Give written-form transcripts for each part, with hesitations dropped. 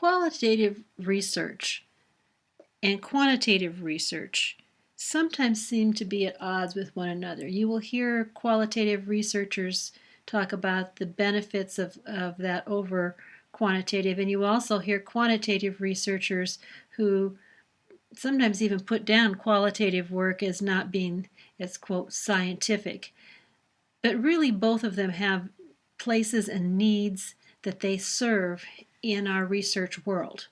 Qualitative research and quantitative research sometimes seem to be at odds with one another. You will hear qualitative researchers talk about the benefits of that over quantitative, and you also hear quantitative researchers who sometimes even put down qualitative work as not being, as quote, scientific. But really both of them have places and needs that they serve in our research world.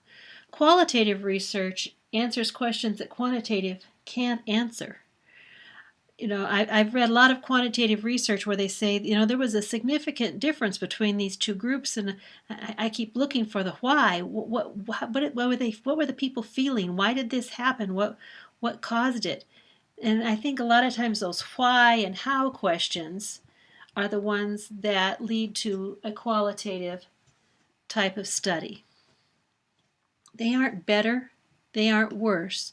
Qualitative research answers questions that quantitative can't answer. I've read a lot of quantitative research where they say, there was a significant difference between these two groups, and I keep looking for the why. What were the people feeling? Why did this happen? What caused it? And I think a lot of times those why and how questions are the ones that lead to a qualitative type of study. They aren't better, they aren't worse,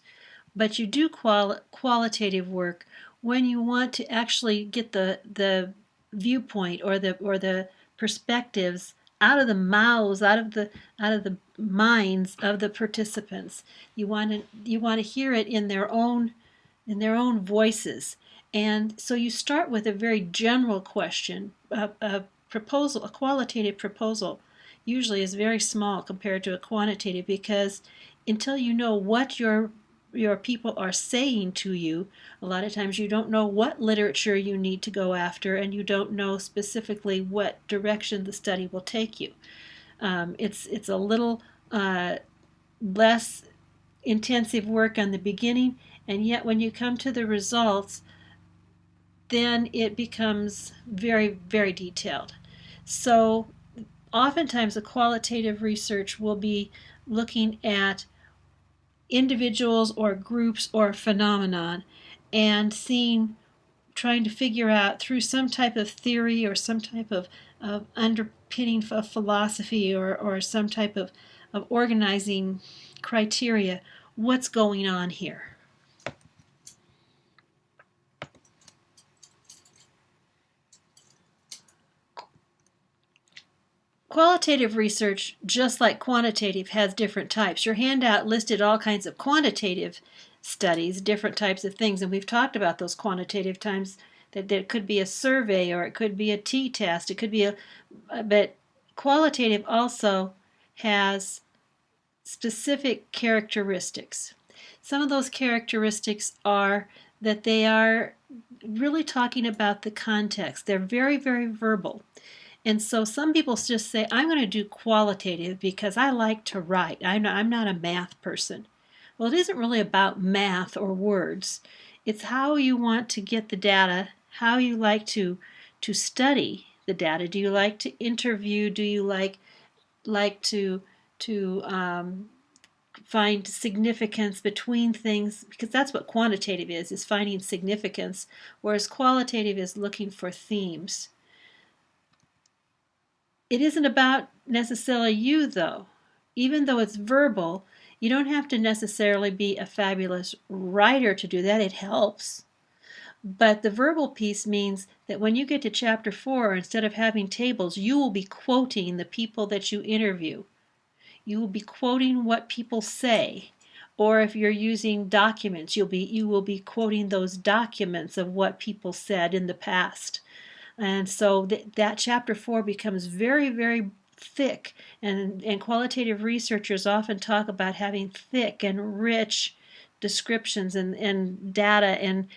but you do qualitative work when you want to actually get the viewpoint or the perspectives out of the mouths, out of the minds of the participants. You want to hear it in their own voices. And so you start with a very general question. A qualitative proposal usually is very small compared to a quantitative, because until you know what your people are saying to you, a lot of times you don't know what literature you need to go after, and you don't know specifically what direction the study will take you. It's a little less intensive work on the beginning, and yet when you come to the results, then it becomes very, very detailed. So oftentimes a qualitative research will be looking at individuals or groups or phenomenon and trying to figure out through some type of theory or some type of underpinning of philosophy or some type of organizing criteria what's going on here. Qualitative research, just like quantitative, has different types. Your handout listed all kinds of quantitative studies, different types of things, and we've talked about those quantitative times, that it could be a survey or it could be a t-test, it could be but qualitative also has specific characteristics. Some of those characteristics are that they are really talking about the context. They're very, very verbal. And so some people just say, I'm going to do qualitative because I like to write. I'm not a math person. Well, it isn't really about math or words. It's how you want to get the data, how you like to study the data. Do you like to interview? Do you like to find significance between things? Because that's what quantitative is finding significance, whereas qualitative is looking for themes. It isn't about necessarily you, though. Even though it's verbal, you don't have to necessarily be a fabulous writer to do that. It helps. But the verbal piece means that when you get to chapter 4, instead of having tables, you will be quoting the people that you interview. You will be quoting what people say. Or if you're using documents, you will be quoting those documents of what people said in the past. And so that chapter 4 becomes very, very thick, and qualitative researchers often talk about having thick and rich descriptions and data and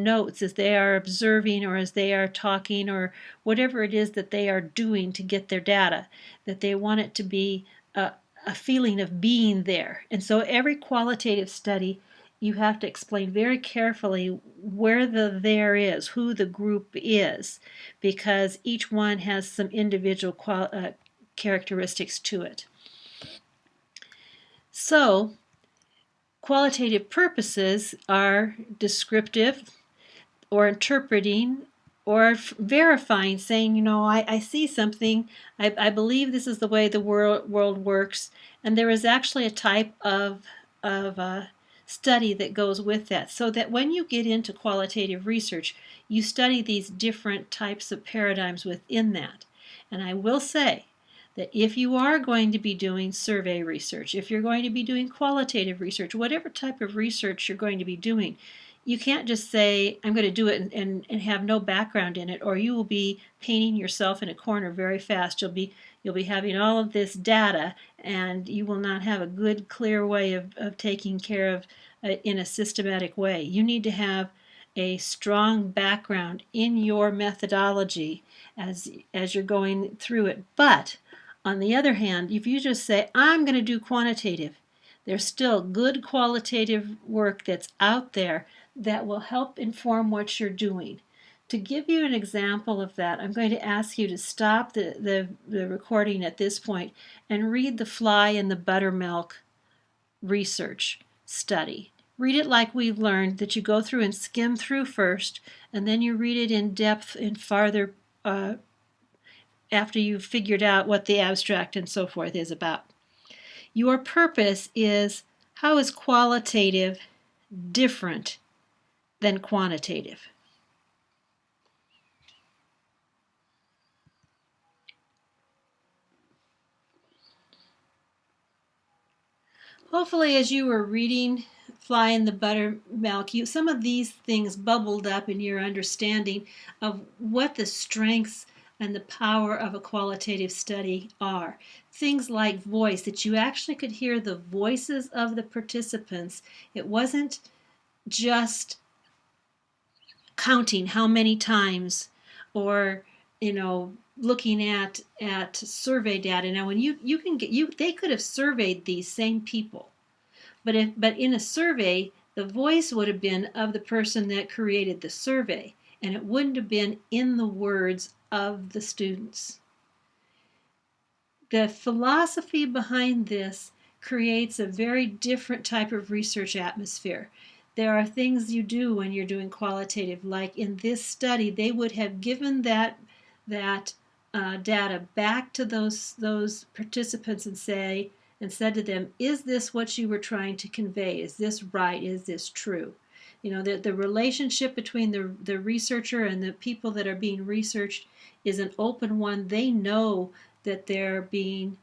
notes as they are observing or as they are talking or whatever it is that they are doing to get their data, that they want it to be a feeling of being there. And so every qualitative study, you have to explain very carefully where the there is, who the group is, because each one has some individual characteristics to it. So, qualitative purposes are descriptive or interpreting or verifying, saying, I see something, I believe this is the way the world works, and there is actually a type of study that goes with that, so that when you get into qualitative research, you study these different types of paradigms within that. And I will say that if you are going to be doing survey research, if you're going to be doing qualitative research, whatever type of research you're going to be doing, you can't just say, I'm going to do it and have no background in it, or you will be painting yourself in a corner very fast. You'll be having all of this data, and you will not have a good, clear way of taking care of it in a systematic way. You need to have a strong background in your methodology as you're going through it. But on the other hand, if you just say, I'm going to do quantitative, there's still good qualitative work that's out there that will help inform what you're doing. To give you an example of that, I'm going to ask you to stop the recording at this point and read the fly in the buttermilk research study. Read it like we've learned, that you go through and skim through first, and then you read it in depth and farther after you've figured out what the abstract and so forth is about. Your purpose is, how is qualitative different than quantitative? Hopefully, as you were reading Fly in the Buttermilk, some of these things bubbled up in your understanding of what the strengths and the power of a qualitative study are. Things like voice, that you actually could hear the voices of the participants. It wasn't just counting how many times, or looking at survey data. Now, when you can get they could have surveyed these same people, but in a survey, the voice would have been of the person that created the survey, and it wouldn't have been in the words of the students. The philosophy behind this creates a very different type of research atmosphere. There are things you do when you're doing qualitative, like in this study, they would have given that data back to those participants and said to them, is this what you were trying to convey? Is this right? Is this true? The relationship between the researcher and the people that are being researched is an open one. They know that they're being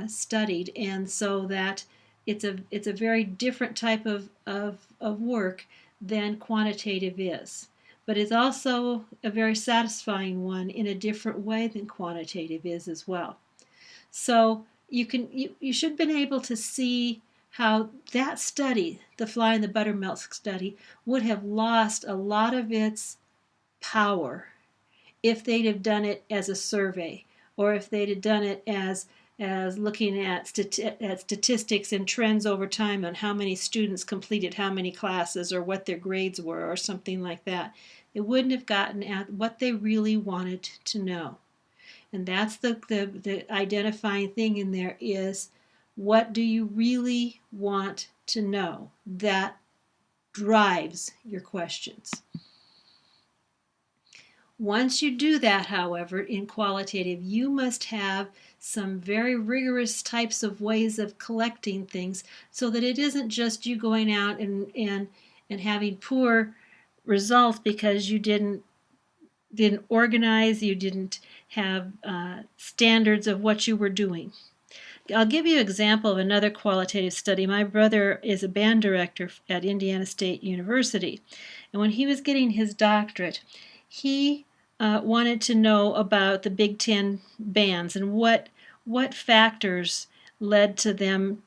studied, and so that it's a very different type of work than quantitative is. But it's also a very satisfying one in a different way than quantitative is as well. So you should have been able to see how that study, the Fly in the Buttermilk study, would have lost a lot of its power if they'd have done it as a survey, or if they'd have done it as looking at statistics and trends over time on how many students completed how many classes, or what their grades were, or something like that. It wouldn't have gotten at what they really wanted to know. And that's the identifying thing in there, is, what do you really want to know? That drives your questions. Once you do that, however, in qualitative, you must have some very rigorous types of ways of collecting things, so that it isn't just you going out and having poor results because you didn't organize, you didn't have standards of what you were doing. I'll give you an example of another qualitative study. My brother is a band director at Indiana State University, and when he was getting his doctorate, he wanted to know about the Big Ten bands and what factors led to them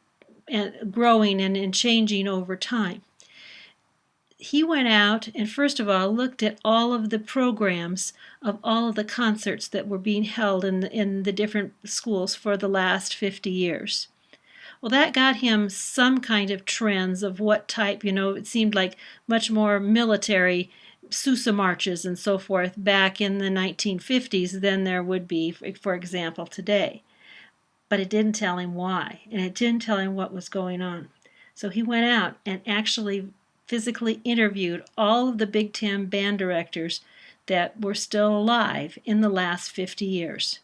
growing and changing over time. He went out and first of all looked at all of the programs of all of the concerts that were being held in the different schools for the last 50 years. Well, that got him some kind of trends of what type, it seemed like much more military Sousa marches and so forth back in the 1950s than there would be, for example, today. But it didn't tell him why, and it didn't tell him what was going on. So he went out and actually physically interviewed all of the Big Ten band directors that were still alive in the last 50 years.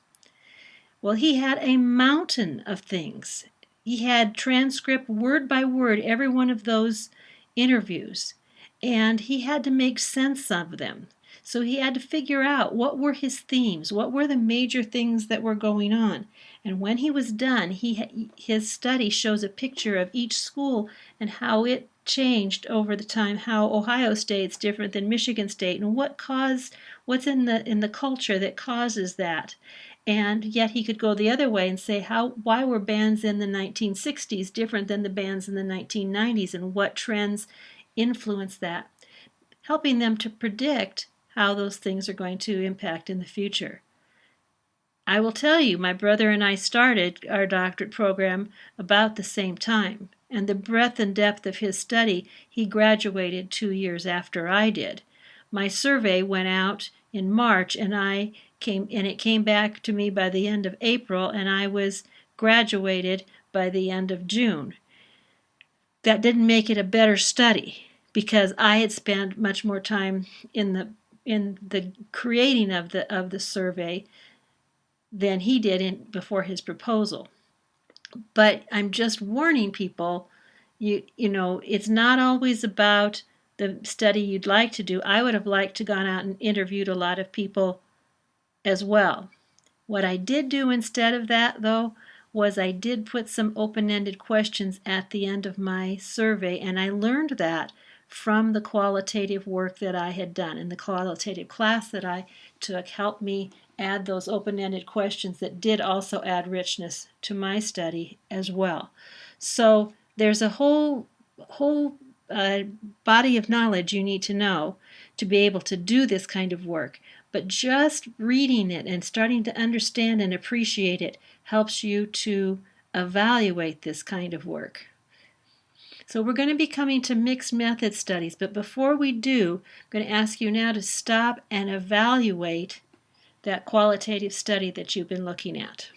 Well, he had a mountain of things. He had transcript word by word, every one of those interviews, and he had to make sense of them. So he had to figure out what were his themes, what were the major things that were going on. And when he was done, his study shows a picture of each school and how it changed over the time, how Ohio State's different than Michigan State, and what's in the culture that causes that. And yet he could go the other way and say why were bands in the 1960s different than the bands in the 1990s, and what trends influence that, helping them to predict how those things are going to impact in the future. I will tell you, my brother and I started our doctorate program about the same time, and the breadth and depth of his study, he graduated 2 years after I did. My survey went out in March, and it came back to me by the end of April, and I was graduated by the end of June. That didn't make it a better study, because I had spent much more time in the creating of the survey than he did before his proposal. But I'm just warning people, you know, it's not always about the study you'd like to do. I would have liked to gone out and interviewed a lot of people as well. What I did do instead of that, though, was I did put some open-ended questions at the end of my survey, and I learned that from the qualitative work that I had done. And the qualitative class that I took helped me add those open-ended questions that did also add richness to my study as well. So there's a whole body of knowledge you need to know to be able to do this kind of work. But just reading it and starting to understand and appreciate it helps you to evaluate this kind of work. So we're going to be coming to mixed method studies, but before we do, I'm going to ask you now to stop and evaluate that qualitative study that you've been looking at.